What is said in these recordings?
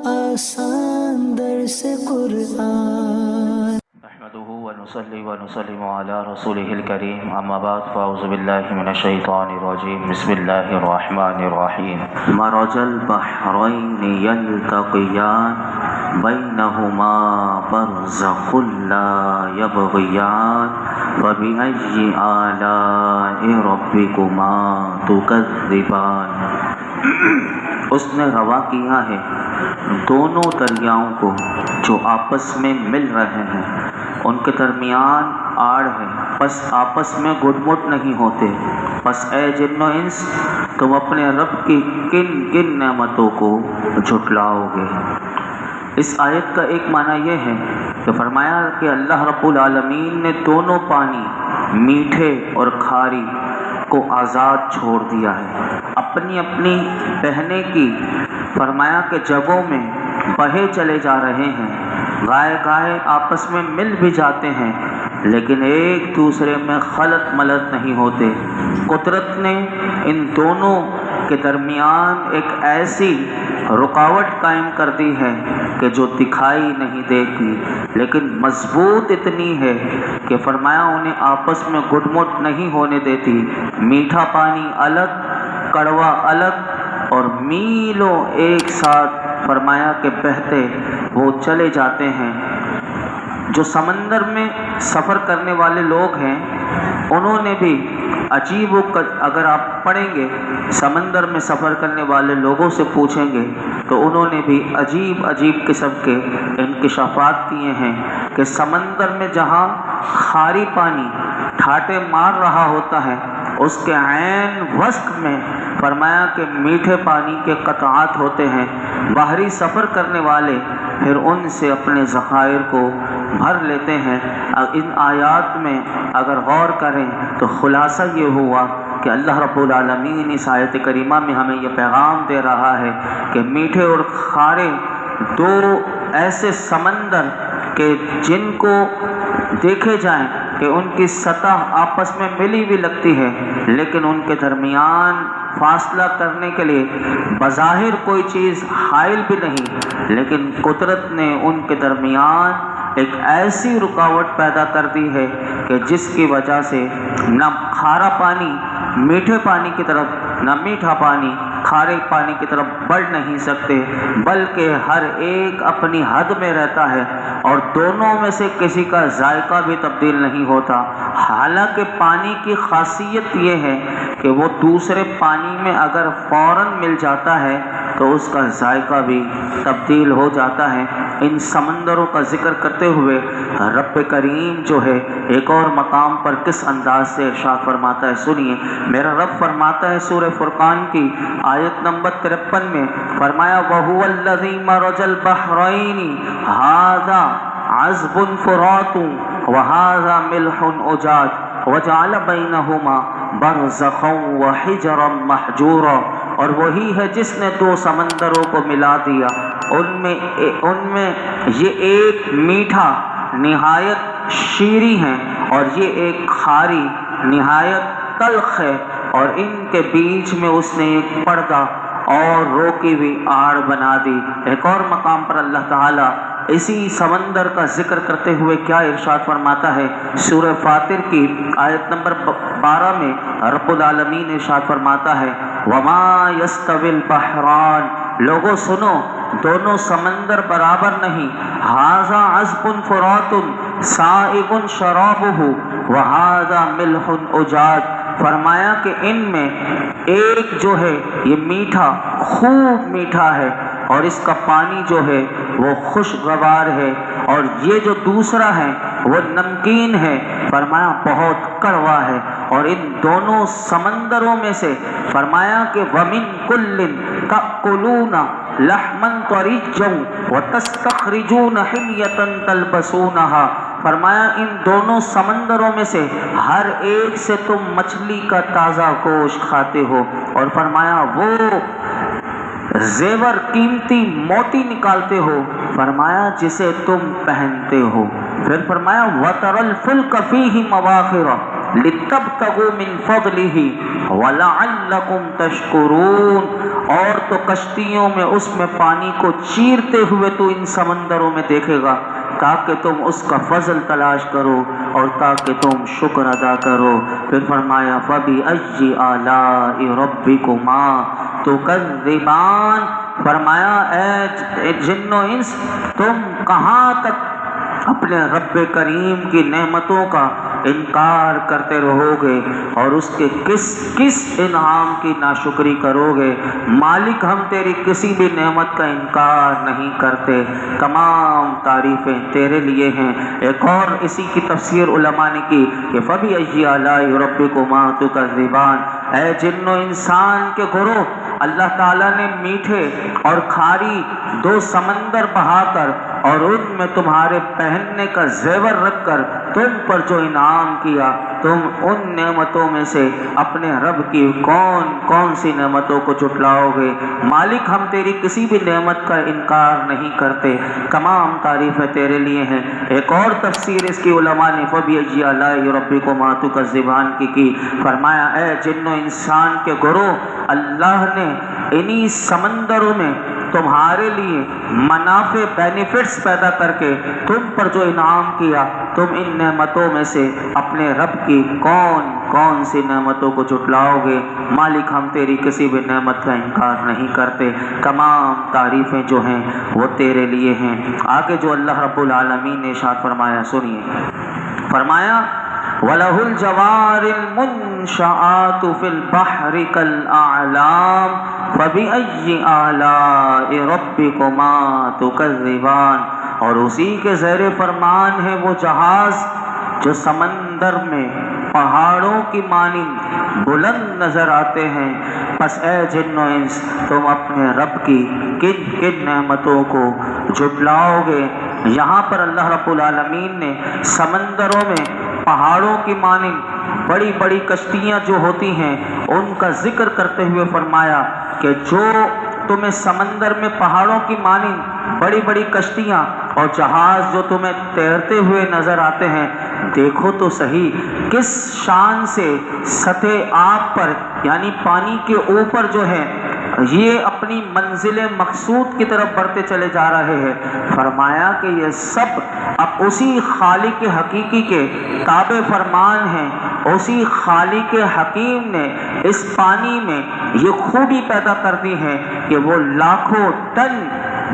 آسان درس قرآن نحمده ونصلي ونسلم على رسوله الكريم اما بعد فاعوذ بالله من الشيطان الرجيم بسم الله الرحمن الرحيم مرج البحرين يلتقيان بينهما برزخ لا يبغيان فبأي آلاء ربكما تكذبان۔ اس نے روا کیا ہے دونوں دریاؤں کو جو آپس میں مل رہے ہیں، ان کے درمیان آڑ ہے، بس آپس میں گڈ مٹ نہیں ہوتے۔ بس اے جن و انس، تم اپنے رب کی کن کن نعمتوں کو جھٹلاؤ گے۔ اس آیت کا ایک معنی یہ ہے کہ فرمایا کہ اللہ رب العالمین نے دونوں پانی، میٹھے اور کھاری کو آزاد چھوڑ دیا ہے، اپنی اپنی بہنے کی فرمایا کہ جگہوں میں بہے چلے جا رہے ہیں، گائے گائے آپس میں مل بھی جاتے ہیں، لیکن ایک دوسرے میں خلط ملط نہیں ہوتے۔ قدرت نے ان دونوں کے درمیان ایک ایسی رکاوٹ قائم کر دی ہے کہ جو دکھائی نہیں دیتی، لیکن مضبوط اتنی ہے کہ فرمایا انہیں آپس میں گڈ مٹ نہیں ہونے دیتی۔ میٹھا پانی الگ، کڑوا الگ، اور میلوں ایک ساتھ فرمایا کہ بہتے وہ چلے جاتے ہیں۔ جو سمندر میں سفر کرنے والے لوگ ہیں انہوں نے بھی عجیب اگر آپ پڑھیں گے سمندر میں سفر کرنے والے لوگوں سے پوچھیں گے تو انہوں نے بھی عجیب عجیب قسم کے انکشافات دیے ہیں کہ سمندر میں جہاں خاری پانی ٹھاٹے مار رہا ہوتا ہے اس کے عین وسط میں فرمایا کہ میٹھے پانی کے قطعات ہوتے ہیں۔ باہری سفر کرنے والے پھر ان سے اپنے ذخائر کو بھر لیتے ہیں۔ ان آیات میں اگر غور کریں تو خلاصہ یہ ہوا کہ اللہ رب العالمین اس آیت کریمہ میں ہمیں یہ پیغام دے رہا ہے کہ میٹھے اور کھارے دو ایسے سمندر کہ جن کو دیکھے جائیں کہ ان کی سطح آپس میں ملی بھی لگتی ہے، لیکن ان کے درمیان فاصلہ کرنے کے لیے بظاہر کوئی چیز حائل بھی نہیں، لیکن قدرت نے ان کے درمیان ایک ایسی رکاوٹ پیدا کر دی ہے کہ جس کی وجہ سے نہ کھارا پانی میٹھے پانی کی طرف، نہ میٹھا پانی کھارے پانی کی طرف بڑھ نہیں سکتے، بلکہ ہر ایک اپنی حد میں رہتا ہے اور دونوں میں سے کسی کا ذائقہ بھی تبدیل نہیں ہوتا۔ حالانکہ پانی کی خاصیت یہ ہے کہ وہ دوسرے پانی میں اگر فوراً مل جاتا ہے تو اس کا ذائقہ بھی تبدیل ہو جاتا ہے۔ ان سمندروں کا ذکر کرتے ہوئے رب کریم جو ہے ایک اور مقام پر کس انداز سے ارشاد فرماتا ہے، سنیے۔ میرا رب فرماتا ہے سورہ فرقان کی آیت نمبر 53 میں فرمایا وَهُوَ الَّذِي مَرَجَ الْبَحْرَيْنِ هَذَا عَذْبٌ فُرَاتٌ وَهَذَا مِلْحٌ أُجَاجٌ وَجَعَلَ بَيْنَهُمَا بَرْزَخًا وَحِجْرًا مَحْجُورًا، اور وہی ہے جس نے دو سمندروں کو ملا دیا، ان میں یہ ایک میٹھا نہایت شیریں ہے اور یہ ایک کھاری نہایت تلخ ہے، اور ان کے بیچ میں اس نے ایک پردہ اور روکی ہوئی آڑ بنا دی۔ ایک اور مقام پر اللہ تعالیٰ اسی سمندر کا ذکر کرتے ہوئے کیا ارشاد فرماتا ہے، سورہ فاطر کی آیت نمبر 12 میں رب العالمین ارشاد فرماتا ہے وَمَا يَسْتَوِي الْبَحْرَانِ، لوگوں سنو دونوں سمندر برابر نہیں، هَذَا عَذْبٌ فُرَاتٌ سَائِغٌ شَرَابُهُ وَهَذَا مِلْحٌ أُجَاجٌ، فرمایا کہ ان میں ایک جو ہے یہ میٹھا خوب میٹھا ہے اور اس کا پانی جو ہے وہ خوشگوار ہے، اور یہ جو دوسرا ہے وہ نمکین ہے، فرمایا بہت کڑوا ہے۔ اور ان دونوں سمندروں میں سے فرمایا کہ وَمِن كُلٍّ تَأْكُلُونَ لَحْمًا طَرِيًّا وَتَسْتَخْرِجُونَ حِلْيَةً تَلْبَسُونَهَا، فرمایا ان دونوں سمندروں میں سے ہر ایک سے تم مچھلی کا تازہ گوشت کھاتے ہو، اور فرمایا وہ زیور قیمتی موتی نکالتے ہو، فرمایا جسے تم پہنتے ہو۔ پھر فرمایا وَتَرَى الْفُلْكَ فِيهِ مَوَاخِرَ، لِتَبْتَغُوا مِنْ فَضْلِهِ وَلَعَلَّكُمْ تَشْكُرُونَ۔ اور تو کشتیوں میں اس میں پانی کو چیرتے ہوئے تو ان سمندروں میں دیکھے گا تاکہ تم اس کا فضل تلاش کرو اور تاکہ تم شکر ادا کرو۔ پھر فرمایا فَبِأَيِّ آلَاءِ رَبِّكُمَا تُكَذِّبَانِ، فرمایا اے جن و انس تم کہاں تک اپنے رب کریم کی نعمتوں کا انکار کرتے رہو گے اور اس کے کس کس انعام کی ناشکری کرو گے؟ مالک ہم تیری کسی بھی نعمت کا انکار نہیں کرتے، تمام تعریفیں تیرے لیے ہیں۔ ایک اور اسی کی تفسیر علماء نے کی کہ فَبِأَيِّ آلَاءِ رَبِّكُمَا تُكَذِّبَانِ، اے جن و انسان کے گروہ، اللہ تعالیٰ نے میٹھے اور کھاری دو سمندر بہا کر اور ان میں تمہارے پہننے کا زیور رکھ کر تم پر جو انعام کیا، تم ان نعمتوں میں سے اپنے رب کی کون کون سی نعمتوں کو جھٹلاؤ گے؟ مالک ہم تیری کسی بھی نعمت کا انکار نہیں کرتے، تمام تعریفیں تیرے لیے ہیں۔ ایک اور تفسیر اس کی علماء نے فَبِأَيِّ آلَاءِ رَبِّكُمَا تُكَذِّبَانِ کی فرمایا اے جن و انسان کے گروہ، اللہ نے انہی سمندروں میں تمہارے لیے منافع بینیفٹس پیدا کر کے تم پر جو انعام کیا، تم ان نعمتوں میں سے اپنے رب کی کون کون سی نعمتوں کو جھٹلاؤ گے؟ مالک ہم تیری کسی بھی نعمت کا انکار نہیں کرتے، تمام تعریفیں جو ہیں وہ تیرے لیے ہیں۔ آگے جو اللہ رب العالمین نے ارشاد فرمایا سنیے، فرمایا وَلَهُ الْجَوَارِ الْمُنْشَآتُ فِي الْبَحْرِ كَالْأَعْلَامِ فَبِأَيِّ آلَاءِ رَبِّكُمَا تُكَذِّبَانِ، اور اسی کے زیر فرمان ہے وہ جہاز جو سمندر میں پہاڑوں کی مانند بلند نظر آتے ہیں۔ پس اے جن و انس تم اپنے رب کی کن کن نعمتوں کو جھٹلاؤ گے؟ یہاں پر اللہ رب العالمین نے سمندروں میں پہاڑوں کی مانند بڑی بڑی کشتیاں جو ہوتی ہیں ان کا ذکر کرتے ہوئے فرمایا کہ جو تمہیں سمندر میں پہاڑوں کی مانند بڑی بڑی کشتیاں اور جہاز جو تمہیں تیرتے ہوئے نظر آتے ہیں، دیکھو تو صحیح کس شان سے سطح آب پر یعنی پانی کے اوپر جو ہے یہ اپنی منزل مقصود کی طرف بڑھتے چلے جا رہے ہیں۔ فرمایا کہ یہ سب اب اسی خالق حقیقی کے تابع فرمان ہیں، اسی خالق حکیم نے اس پانی میں یہ خوبی پیدا کر دی ہے کہ وہ لاکھوں ٹن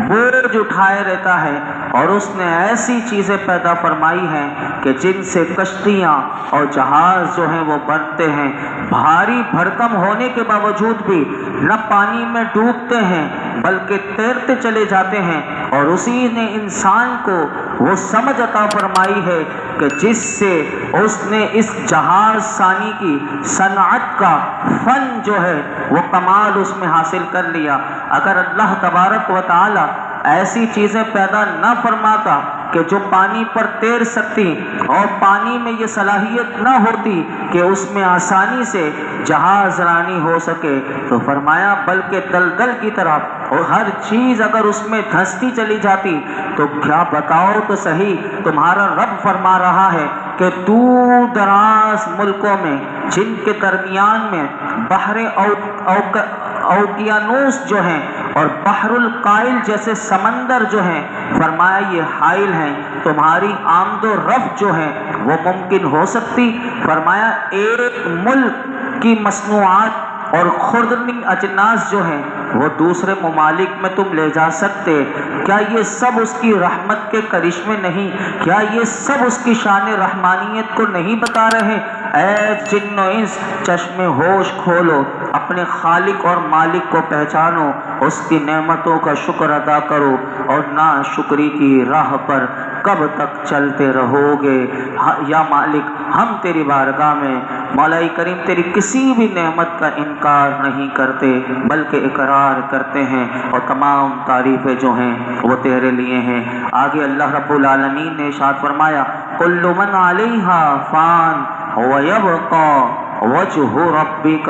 بوجھ اٹھائے رہتا ہے، اور اس نے ایسی چیزیں پیدا فرمائی ہیں کہ جن سے کشتیاں اور جہاز جو ہیں وہ بنتے ہیں، بھاری بھرکم ہونے کے باوجود بھی نہ پانی میں ڈوبتے ہیں بلکہ تیرتے چلے جاتے ہیں۔ اور اسی نے انسان کو وہ سمجھ عطا فرمائی ہے کہ جس سے اس نے اس جہاز سانی کی صنعت کا فن جو ہے وہ کمال اس میں حاصل کر لیا۔ اگر اللہ تبارک و تعالی ایسی چیزیں پیدا نہ فرماتا کہ جو پانی پر تیر سکتی اور پانی میں یہ صلاحیت نہ ہوتی کہ اس میں آسانی سے جہاز رانی ہو سکے، تو فرمایا بلکہ دلدل کی طرح اور ہر چیز اگر اس میں دھنستی چلی جاتی تو کیا بتاؤ تو صحیح، تمہارا رب فرما رہا ہے کہ دور دراز ملکوں میں جن کے درمیان میں بحر اوقیانوس جو ہیں اور بحر القائل جیسے سمندر جو ہیں، فرمایا یہ حائل ہیں، تمہاری آمد و رفت جو ہے وہ ممکن ہو سکتی؟ فرمایا ایک ملک کی مصنوعات اور خوردنی اجناس جو ہیں وہ دوسرے ممالک میں تم لے جا سکتے؟ کیا یہ سب اس کی رحمت کے کرشمے نہیں؟ کیا یہ سب اس کی شان رحمانیت کو نہیں بتا رہے؟ اے جن و انس چشم ہوش کھولو، اپنے خالق اور مالک کو پہچانو، اس کی نعمتوں کا شکر ادا کرو، اور ناشکری کی راہ پر کب تک چلتے رہو گے؟ یا مالک ہم تیری بارگاہ میں مولا کریم تیری کسی بھی نعمت کا انکار نہیں کرتے بلکہ اقرار کرتے ہیں، اور تمام تعریفیں جو ہیں وہ تیرے لیے ہیں۔ آگے اللہ رب العالمین نے ارشاد فرمایا کل من علیہا فان وَيَبْقَى وَجْهُ رَبِّكَ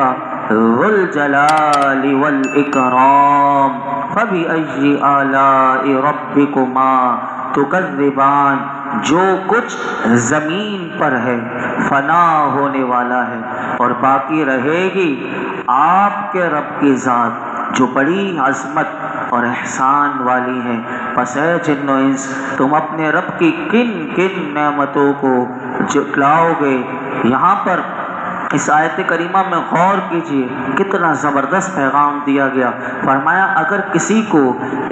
ذُو الْجَلَالِ وَالْإِكْرَامِ فَبِأَيِّ آلَاءِ رَبِّكُمَا تُكَذِّبَانِ۔ جو کچھ زمین پر ہے فنا ہونے والا ہے اور باقی رہے گی آپ کے رب کی ذات جو بڑی عظمت اور احسان والی ہے۔ پس اے جن و انس، تم اپنے رب کی کن کن نعمتوں کو جھٹلاؤ گے؟ یہاں پر اس آیت کریمہ میں غور کیجئے، کتنا زبردست پیغام دیا گیا۔ فرمایا اگر کسی کو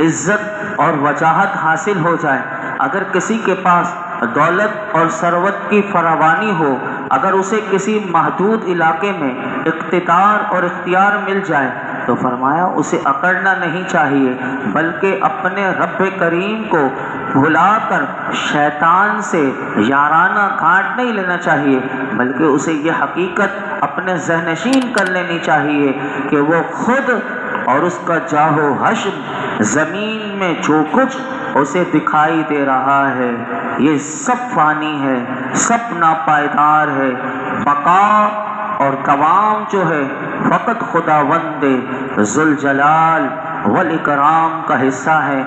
عزت اور وجاہت حاصل ہو جائے، اگر کسی کے پاس دولت اور ثروت کی فراوانی ہو، اگر اسے کسی محدود علاقے میں اقتدار اور اختیار مل جائے، تو فرمایا اسے اکڑنا نہیں چاہیے، بلکہ اپنے رب کریم کو بھلا کر شیطان سے یارانہ گھاٹ نہیں لینا چاہیے، بلکہ اسے یہ حقیقت اپنے ذہن نشین کر لینی چاہیے کہ وہ خود اور اس کا جاہ و حشم زمین میں جو کچھ اسے دکھائی دے رہا ہے یہ سب فانی ہے، سب ناپائیدار ہے۔ بقا اور دوام جو ہے فقط خداوند ذوالجلال والاکرام کا حصہ ہے۔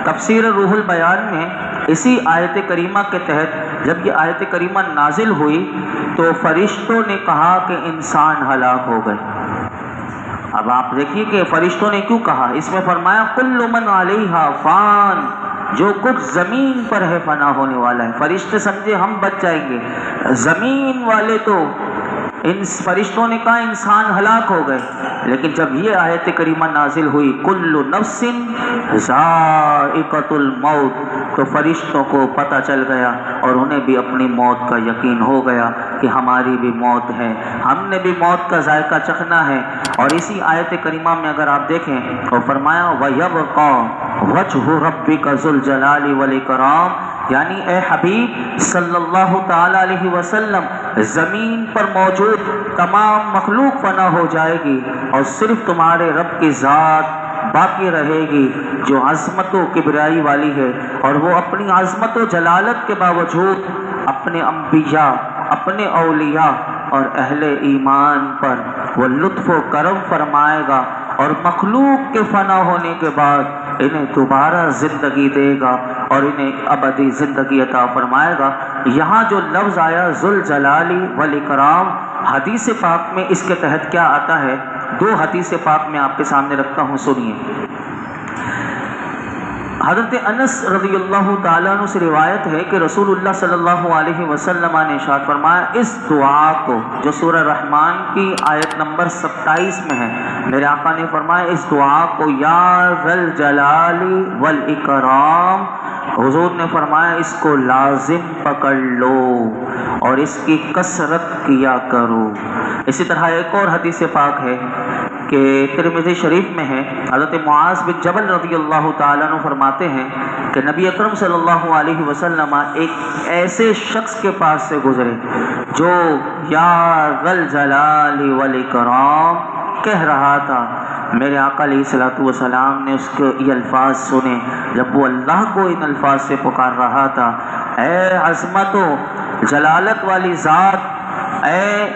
تفسیر روح البیان میں اسی آیت کریمہ کے تحت جب یہ آیت کریمہ نازل ہوئی تو فرشتوں نے کہا کہ انسان ہلاک ہو گئے۔ اب آپ دیکھیے کہ فرشتوں نے کیوں کہا، اس میں فرمایا کل من علیہا فان، جو کچھ زمین پر ہے فنا ہونے والا ہے۔ فرشتے سمجھے ہم بچ جائیں گے، زمین والے تو ان فرشتوں نے کہا انسان ہلاک ہو گئے، لیکن جب یہ آیت کریمہ نازل ہوئی کل نفس ذائقۃ الموت، تو فرشتوں کو پتہ چل گیا اور انہیں بھی اپنی موت کا یقین ہو گیا کہ ہماری بھی موت ہے، ہم نے بھی موت کا ذائقہ چکھنا ہے۔ اور اسی آیت کریمہ میں اگر آپ دیکھیں تو فرمایا وَيَبْقَى وَجْهُ رَبِّكَ ذُو الْجَلَالِ وَالْإِكْرَامِ، یعنی اے حبیب صلی اللہ تعالی علیہ وسلم، زمین پر موجود تمام مخلوق فنا ہو جائے گی اور صرف تمہارے رب کی ذات باقی رہے گی جو عظمت و کبریائی والی ہے، اور وہ اپنی عظمت و جلالت کے باوجود اپنے انبیاء، اپنے اولیاء اور اہل ایمان پر وہ لطف و کرم فرمائے گا، اور مخلوق کے فنا ہونے کے بعد انہیں دوبارہ زندگی دے گا اور انہیں ابدی زندگی عطا فرمائے گا۔ یہاں جو لفظ آیا ذوالجلال والاکرام، حدیث پاک میں اس کے تحت کیا آتا ہے؟ دو حدیث پاک میں آپ کے سامنے رکھتا ہوں، سنیے۔ حضرت انس رضی اللہ تعالیٰ عنہ سے روایت ہے کہ رسول اللہ صلی اللہ علیہ وسلم نے ارشاد فرمایا اس دعا کو، جو سورہ رحمان کی آیت نمبر 27 میں ہے، میرے آقا نے فرمایا اس دعا کو یا ذا الجلال والاکرام، حضور نے فرمایا اس کو لازم پکڑ لو اور اس کی کثرت کیا کرو۔ اسی طرح ایک اور حدیث پاک ہے کہ ترمذی شریف میں ہے، حضرت معاذ بن جبل رضی اللہ تعالیٰ عنہ فرماتے ہیں کہ نبی اکرم صلی اللہ علیہ وسلم ایک ایسے شخص کے پاس سے گزرے جو یا ذا الجلال والاکرام کہہ رہا تھا۔ میرے آقا علیہ الصلوۃ والسلام نے اس کے یہ الفاظ سنے جب وہ اللہ کو ان الفاظ سے پکار رہا تھا، اے عظمت و جلالت والی ذات، اے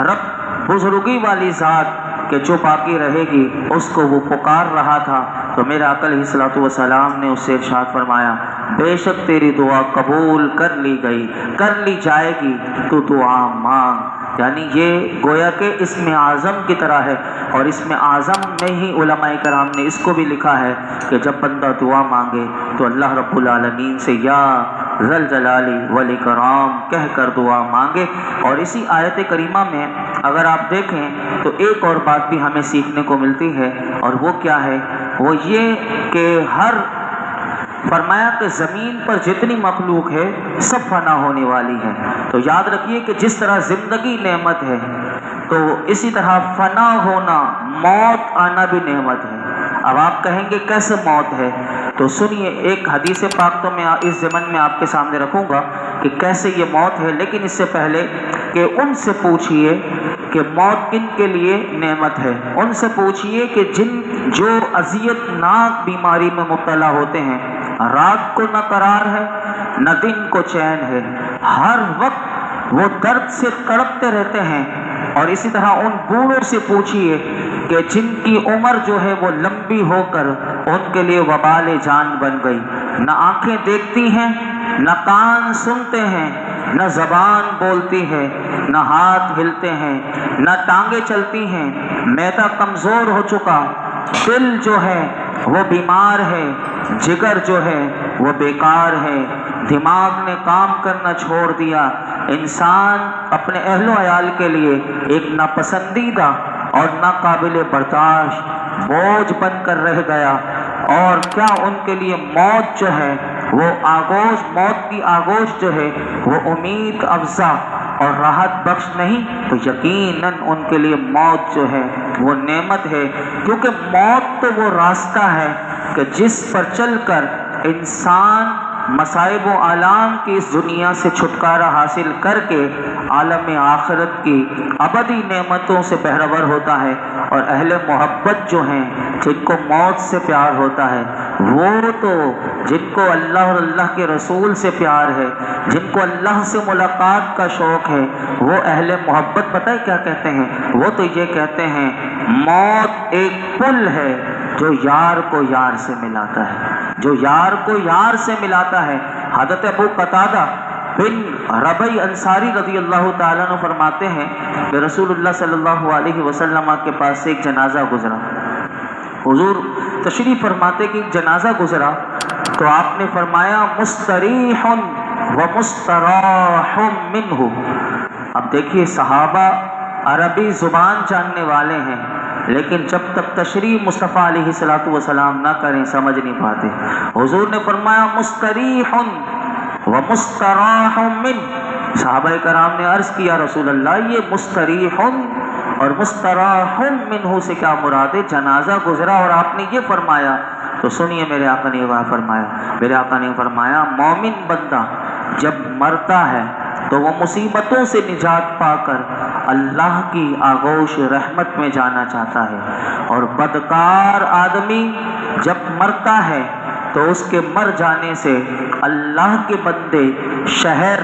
رب بزرگی والی ذات کہ جو باقی رہے گی، اس کو وہ پکار رہا تھا۔ تو میرے آقا علیہ الصلوۃ والسلام نے اس سے ارشاد فرمایا بے شک تیری دعا قبول کر لی گئی، کر لی جائے گی، تو دعا مانگ۔ یعنی یہ گویا کہ اسم اعظم کی طرح ہے، اور اسم اعظم میں ہی علماء کرام نے اس کو بھی لکھا ہے کہ جب بندہ دعا مانگے تو اللہ رب العالمین سے یا ذا الجلال والاکرام کہہ کر دعا مانگے۔ اور اسی آیت کریمہ میں اگر آپ دیکھیں تو ایک اور بات بھی ہمیں سیکھنے کو ملتی ہے، اور وہ کیا ہے؟ وہ یہ کہ فرمایا کہ زمین پر جتنی مخلوق ہے سب فنا ہونے والی ہے۔ تو یاد رکھیے کہ جس طرح زندگی نعمت ہے تو اسی طرح فنا ہونا، موت آنا بھی نعمت ہے۔ اب آپ کہیں گے کیسے موت ہے؟ تو سنیے، ایک حدیث پاک تو میں اس ضمن میں آپ کے سامنے رکھوں گا کہ کیسے یہ موت ہے، لیکن اس سے پہلے کہ ان سے پوچھئے کہ موت کن کے لیے نعمت ہے۔ ان سے پوچھئے کہ جو اذیت ناک بیماری میں مبتلا ہوتے ہیں، رات کو نہ قرار ہے نہ دن کو چین ہے، ہر وقت وہ درد سے تڑپتے رہتے ہیں، اور اسی طرح ان بوڑھوں سے پوچھیے کہ جن کی عمر جو ہے وہ لمبی ہو کر ان کے لیے وبال جان بن گئی، نہ آنکھیں دیکھتی ہیں، نہ کان سنتے ہیں، نہ زبان بولتی ہے، نہ ہاتھ ہلتے ہیں، نہ ٹانگیں چلتی ہیں، معدہ کمزور ہو چکا، دل جو ہے وہ بیمار ہے، جگر جو ہے وہ بیکار ہے، دماغ نے کام کرنا چھوڑ دیا، انسان اپنے اہل و عیال کے لیے ایک ناپسندیدہ اور ناقابل برداشت بوجھ بن کر رہ گیا، اور کیا ان کے لیے موت جو ہے وہ آغوش، موت کی آغوش جو ہے وہ امید افزا اور راحت بخش نہیں؟ تو یقیناً ان کے لیے موت جو ہے وہ نعمت ہے، کیونکہ موت تو وہ راستہ ہے کہ جس پر چل کر انسان مصائب و آلام کی اس دنیا سے چھٹکارا حاصل کر کے عالم آخرت کی ابدی نعمتوں سے بہرور ہوتا ہے۔ اور اہل محبت جو ہیں، جن کو موت سے پیار ہوتا ہے، وہ تو جن کو اللہ اور اللہ کے رسول سے پیار ہے، جن کو اللہ سے ملاقات کا شوق ہے، وہ اہل محبت پتہ ہے کیا کہتے ہیں؟ وہ تو یہ کہتے ہیں موت ایک پل ہے جو یار کو یار سے ملاتا ہے، جو یار کو یار سے ملاتا ہے۔ حضرت ابو قتادہ بن ربیع انصاری رضی اللہ تعالیٰ عنہ فرماتے ہیں کہ رسول اللہ صلی اللہ علیہ وسلم کے پاس سے ایک جنازہ گزرا، حضور تشریف فرماتے کہ ایک جنازہ گزرا تو آپ نے فرمایا مستریح و مستراح منہ۔ اب دیکھیے صحابہ عربی زبان جاننے والے ہیں، لیکن جب تک تشریح مصطفیٰ علیہ الصلوۃ والسلام نہ کریں سمجھ نہیں پاتے۔ حضور نے فرمایا مستریح و مستراح منہ۔ صحابہ کرام نے عرض کیا رسول اللہ یہ مستریح اور مستراح منہ سے کیا مراد ہے؟ جنازہ گزرا اور آپ نے یہ فرمایا۔ تو سنیے میرے آقا نے یہ فرمایا، میرے آقا نے فرمایا مومن بندہ جب مرتا ہے تو وہ مصیبتوں سے نجات پا کر اللہ کی آغوش رحمت میں جانا چاہتا ہے، اور بدکار آدمی جب مرتا ہے تو اس کے مر جانے سے اللہ کے بندے، شہر،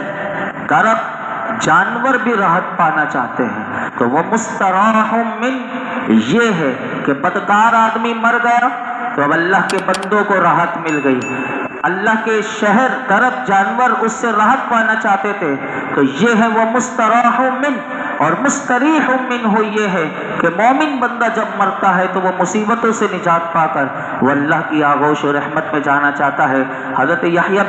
درخت، جانور بھی راحت پانا چاہتے ہیں۔ تو وہ مستراح من یہ ہے کہ بدکار آدمی مر گیا تو اب اللہ کے بندوں کو راحت مل گئی، اللہ کے شہر، درخت، جانور اس سے راحت پانا چاہتے تھے، تو یہ ہے وہ مستراح من۔ اور مستریح منہ یہ ہے کہ مومن بندہ جب مرتا ہے تو وہ مصیبتوں سے نجات پا کر وہ اللہ کی آغوش و رحمت میں جانا چاہتا ہے۔ حضرت یحییٰ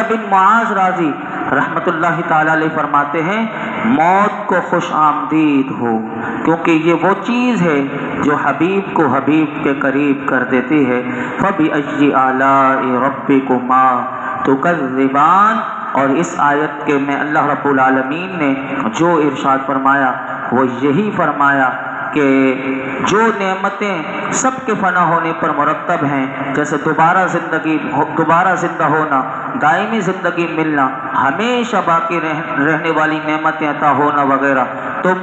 بن معاذ رازی رحمت اللہ تعالی علیہ فرماتے ہیں موت کو خوش آمدید ہو، کیونکہ یہ وہ چیز ہے جو حبیب کو حبیب کے قریب کر دیتی ہے۔ فَبِأَيِّ آلَاءِ رَبِّكُمَا تُكَذِّبَانِ۔ اور اس آیت کے میں اللہ رب العالمین نے جو ارشاد فرمایا وہ یہی فرمایا کہ جو نعمتیں سب کے فنا ہونے پر مرتب ہیں، جیسے دوبارہ زندہ ہونا، دائمی زندگی ملنا، ہمیشہ باقی رہنے والی نعمتیں عطا ہونا وغیرہ، تم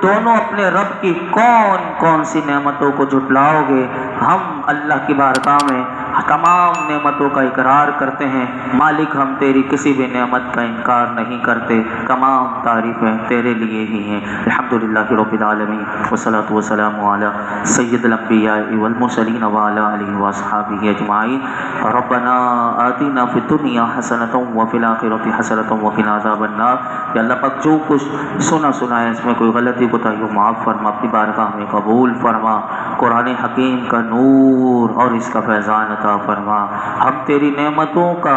دونوں اپنے رب کی کون کون سی نعمتوں کو جھٹلاؤ گے؟ ہم اللہ کی بارگاہ میں تمام نعمتوں کا اقرار کرتے ہیں، مالک ہم تیری کسی بھی نعمت کا انکار نہیں کرتے، تمام تعریفیں تیرے لیے ہی ہیں۔ الحمدللہ رب العالمین والصلاۃ والسلام علی سید الانبیاء والمرسلین وعلی آلہ واصحابہ اجمعین۔ ربنا آتنا فی الدنیا حسنۃ وفی الآخرۃ حسنۃ وقنا عذاب النار۔ یا اللہ پاک جو کچھ سنا ہے اس میں کوئی غلطی کوتاہی معاف فرما، اپنی بارگاہ میں قبول فرما، قرآن حکیم کا نور اور اس کا فیضان عطا فرما۔ ہم تیری نعمتوں کا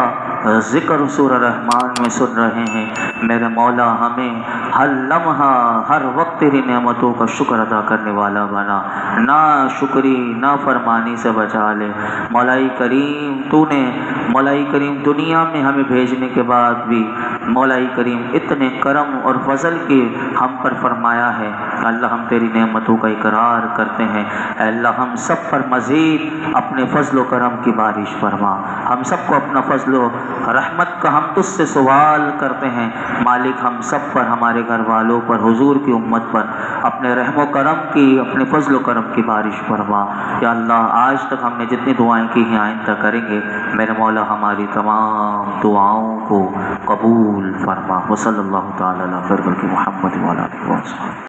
ذکر سورہ رحمان میں سن رہے ہیں، میرے مولا ہمیں ہر لمحہ ہر وقت تیری نعمتوں کا شکر ادا کرنے والا بنا، نا شکری نا فرمانی سے بچا لے۔ مولائی کریم تو نے مولائی کریم دنیا میں ہمیں بھیجنے کے بعد بھی مولائی کریم اتنے کرم اور فضل کی ہم پر فرمایا ہے۔ اللہ ہم تیری نعمتوں کا اقرار کرتے ہیں، اے اللہ ہم سب پر مزید اپنے فضل و کرم کی بارش فرما، ہم سب کو اپنا فضل و رحمت کا ہم تجھ سے سوال کرتے ہیں۔ مالک ہم سب پر، ہمارے گھر والوں پر، حضور کی امت پر اپنے رحم و کرم کی، اپنے فضل و کرم کی بارش فرما۔ یا اللہ آج تک ہم نے جتنی دعائیں کی ہیں آئندہ کریں گے، میرے مولا ہماری تمام دعاؤں کو قبول فرما۔ وصلی اللہ تعالی علی خیر خلق محمد وعلی آلہ وصحبہ۔